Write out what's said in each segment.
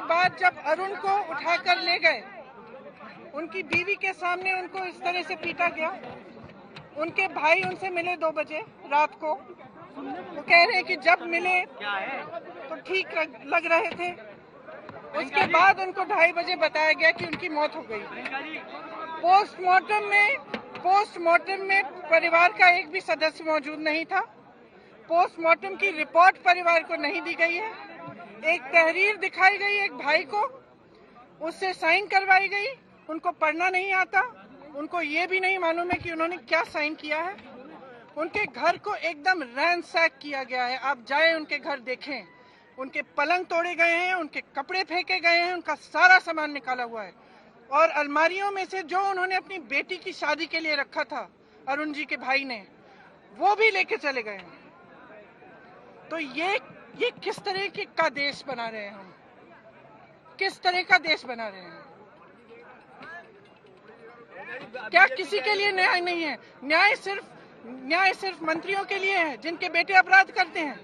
बाद जब अरुण को उठाकर ले गए, उनकी बीवी के सामने उनको इस तरह से पीटा गया। उनके भाई उनसे मिले 2 बजे रात को, वो कह रहे हैं कि जब मिले तो ठीक लग रहे थे। उसके बाद उनको 2:30 बजे बताया गया कि उनकी मौत हो गई। पोस्टमार्टम में परिवार का एक भी सदस्य मौजूद नहीं था। पोस्टमार्टम की रिपोर्ट परिवार को नहीं दी गई है। एक तहरीर दिखाई गई एक भाई को, उससे साइन करवाई गई। उनको पढ़ना नहीं आता, उनको ये भी नहीं मालूम है कि उन्होंने क्या साइन किया है। उनके घर को एकदम रैंसैक किया गया है। आप जाए उनके घर देखें, उनके पलंग तोड़े गए हैं, उनके कपड़े फेंके गए हैं, उनका सारा सामान निकाला हुआ है। और अलमारियों में से जो उन्होंने अपनी बेटी की शादी के लिए रखा था अरुण जी के भाई ने, वो भी लेके चले गए हैं। तो ये किस तरह का देश बना रहे हैं हम? किस तरह का देश बना रहे हैं? क्या किसी के लिए न्याय नहीं है? न्याय सिर्फ मंत्रियों के लिए है जिनके बेटे अपराध करते हैं,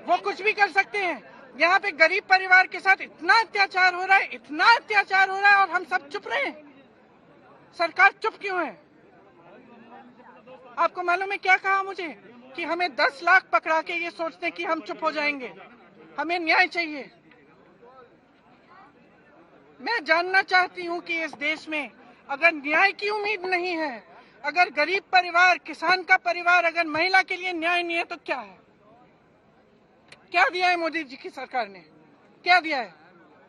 वो कुछ भी कर सकते हैं। यहाँ पे गरीब परिवार के साथ इतना अत्याचार हो रहा है, और हम सब चुप रहे हैं। सरकार चुप क्यों है? आपको मालूम है क्या कहा मुझे? कि हमें 10 लाख पकड़ा के ये सोचते हैं कि हम चुप हो जाएंगे। हमें न्याय चाहिए। मैं जानना चाहती हूँ कि इस देश में अगर न्याय की उम्मीद नहीं है, अगर गरीब परिवार, किसान का परिवार, अगर महिला के लिए न्याय नहीं है, तो क्या है? क्या दिया है मोदी जी की सरकार ने? क्या दिया है?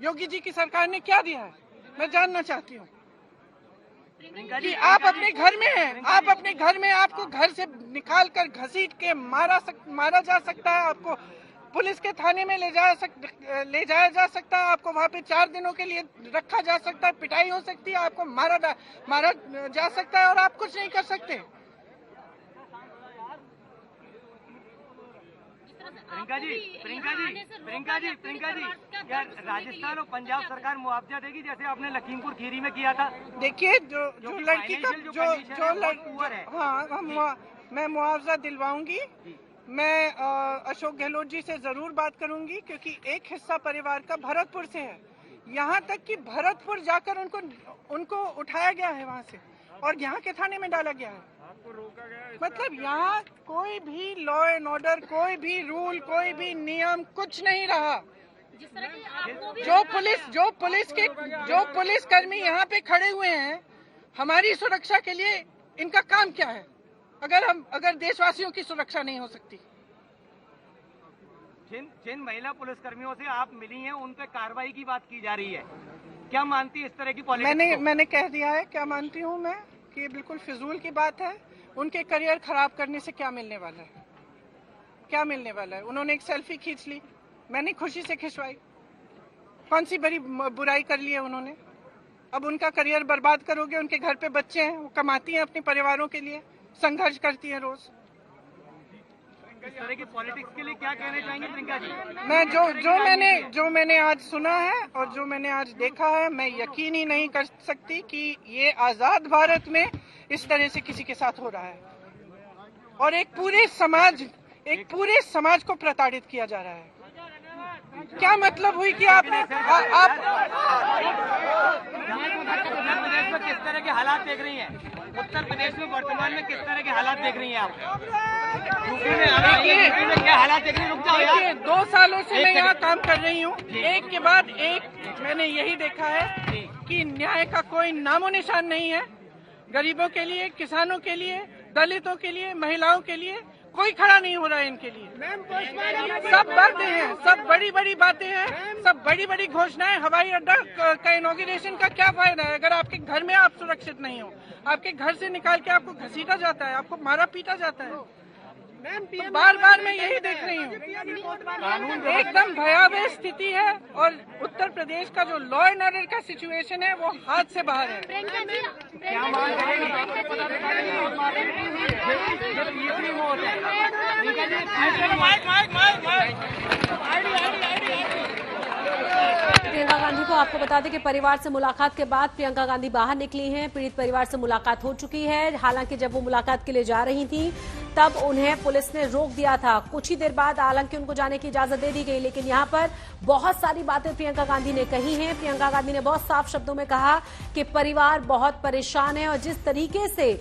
योगी जी की सरकार ने क्या दिया है? मैं जानना चाहती हूँ कि आप अपने घर में हैं, आप अपने घर में, आपको घर से निकाल कर घसीट के मारा जा सकता है, आपको पुलिस के थाने में ले जाया जा सकता है, आपको वहाँ पे 4 दिनों के लिए रखा जा सकता है, पिटाई हो सकती है, आपको मारा जा सकता है, और आप कुछ नहीं कर सकते। प्रियंका जी, क्या राजस्थान और पंजाब सरकार मुआवजा देगी जैसे आपने लखीमपुर खीरी में किया था? देखिए, जो लड़की का मैं मुआवजा दिलवाऊंगी। मैं अशोक गहलोत जी से जरूर बात करूंगी, क्योंकि एक हिस्सा परिवार का भरतपुर से है। यहाँ तक कि भरतपुर जाकर उनको उठाया गया है वहाँ से, और यहाँ के थाने में डाला गया है। मतलब यहाँ कोई भी लॉ एंड ऑर्डर, कोई भी रूल, कोई भी नियम, कुछ नहीं रहा। जो पुलिसकर्मी यहाँ पे खड़े हुए हैं हमारी सुरक्षा के लिए, इनका काम क्या है? अगर देशवासियों की सुरक्षा नहीं हो सकती। जिन महिला पुलिसकर्मियों से आप मिली हैं, उन पे कार्रवाई की बात की जा रही है, क्या मानती है इस तरह की पॉलिटिक्स? मैंने कह दिया है क्या मानती हूँ मैं, कि ये बिल्कुल फिजूल की बात है। उनके करियर खराब करने से क्या मिलने वाला है? क्या मिलने वाला है? उन्होंने एक सेल्फी खींच ली, मैंने खुशी से खिंचवाई। कौन सी बड़ी बुराई कर ली है उन्होंने? अब उनका करियर बर्बाद करोगे? उनके घर पे बच्चे हैं, वो कमाती हैं अपने परिवारों के लिए, संघर्ष करती हैं रोज। इस तरह की पॉलिटिक्स के लिए क्या कहना चाहेंगे प्रियंका जी? मैं जो मैंने आज सुना है और जो मैंने आज देखा है, मैं यकीन ही नहीं कर सकती कि ये आजाद भारत में इस तरह से किसी के साथ हो रहा है, और एक पूरे समाज को प्रताड़ित किया जा रहा है। क्या मतलब हुई कि आपने किस तरह के हालात देख रही हैं? उत्तर प्रदेश में वर्तमान में किस तरह के हालात देख रही हैं आप? यूपी में क्या हालात देख रही हैं? रुक जाओ यार। 2 सालों से मैं यहाँ काम कर रही हूँ, एक के बाद एक मैंने यही देखा है कि न्याय का कोई नामो निशान नहीं है। गरीबों के लिए, किसानों के लिए, दलितों के लिए, महिलाओं के लिए कोई खड़ा नहीं हो रहा है इनके लिए। सब बातें हैं, सब बड़ी बड़ी बातें हैं, सब बड़ी बड़ी घोषणाएं। हवाई अड्डा का इनॉग्रेशन का क्या फायदा है अगर आपके घर में आप सुरक्षित नहीं हो? आपके घर से निकाल के आपको घसीटा जाता है, आपको मारा पीटा जाता है। तो बार बार मैं यही देख रही हूँ, एकदम भयावह स्थिति है, और उत्तर प्रदेश का जो लॉ एंड ऑर्डर का सिचुएशन है वो हाथ से बाहर है। प्रियंका गांधी को आपको बता दें कि परिवार से मुलाकात के बाद प्रियंका गांधी बाहर निकली हैं। पीड़ित परिवार से मुलाकात हो चुकी है। हालांकि जब वो मुलाकात के लिए जा रही थी तब उन्हें पुलिस ने रोक दिया था। कुछ ही देर बाद हालांकि उनको जाने की इजाजत दे दी गई, लेकिन यहां पर बहुत सारी बातें प्रियंका गांधी ने कही हैं। प्रियंका गांधी ने बहुत साफ शब्दों में कहा कि परिवार बहुत परेशान है और जिस तरीके से